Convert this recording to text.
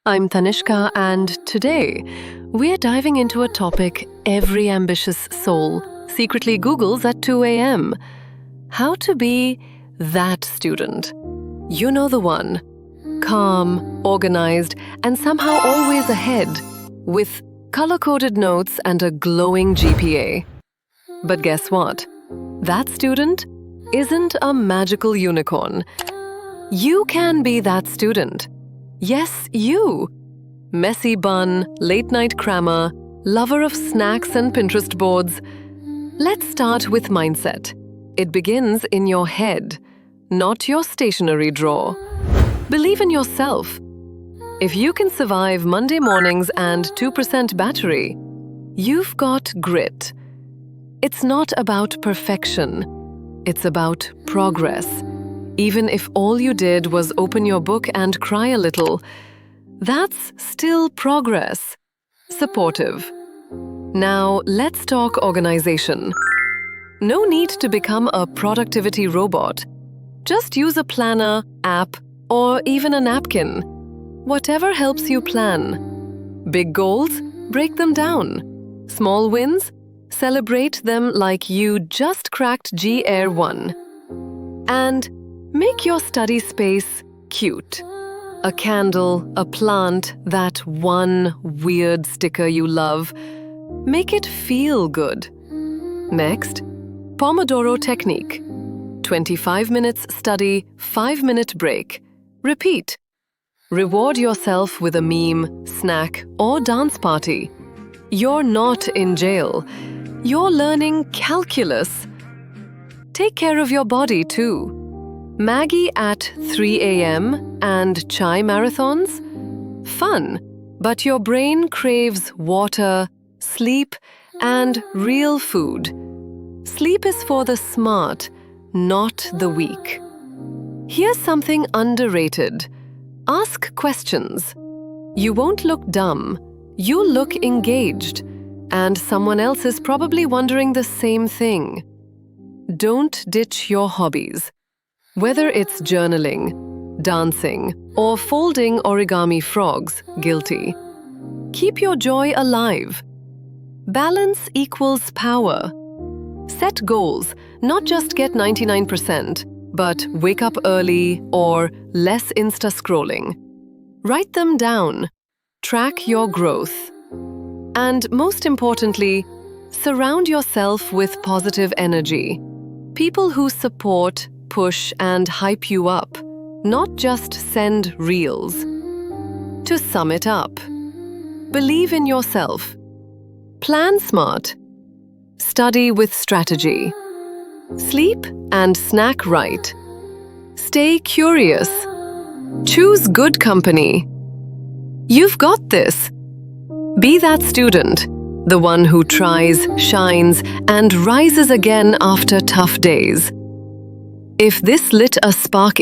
I'm Tanishka, and today we're diving into a topic every ambitious soul secretly Googles at 2 a.m. How to be that student. You know the one. Calm, organized, and somehow always ahead, with color-coded notes and a glowing GPA. But guess what? That student isn't a magical unicorn. You can be that student. Yes, you! Messy bun, late-night crammer, lover of snacks and Pinterest boards. Let's start with mindset. It begins in your head, not your stationery drawer. Believe in yourself. If you can survive Monday mornings and 2% battery, you've got grit. It's not about perfection. It's about progress. Even if all you did was open your book and cry a little, that's still progress. Supportive. Now, let's talk organization. No need to become a productivity robot. Just use a planner, app, or even a napkin. Whatever helps you plan. Big goals? Break them down. Small wins? Celebrate them like you just cracked G-Air 1. And make your study space cute. A candle, a plant, that one weird sticker you love. Make it feel good. Next, Pomodoro technique. 25 minutes study, 5-minute break. Repeat. Reward yourself with a meme, snack, or dance party. You're not in jail. You're learning calculus. Take care of your body too. Maggie at 3 a.m. and chai marathons? Fun, but your brain craves water, sleep, and real food. Sleep is for the smart, not the weak. Here's something underrated. Ask questions. You won't look dumb. You'll look engaged. And someone else is probably wondering the same thing. Don't ditch your hobbies. Whether it's journaling, dancing, or folding origami frogs, guilty. Keep your joy alive. Balance equals power. Set goals, not just get 99%, but wake up early or less Insta scrolling. Write them down. Track your growth. And most importantly, surround yourself with positive energy. People who support, push, and hype you up, not just send reels. To sum it up, believe in yourself. Plan smart. Study with strategy. Sleep and snack right. Stay curious. Choose good company. You've got this. Be that student, the one who tries, shines, and rises again after tough days. If this lit a spark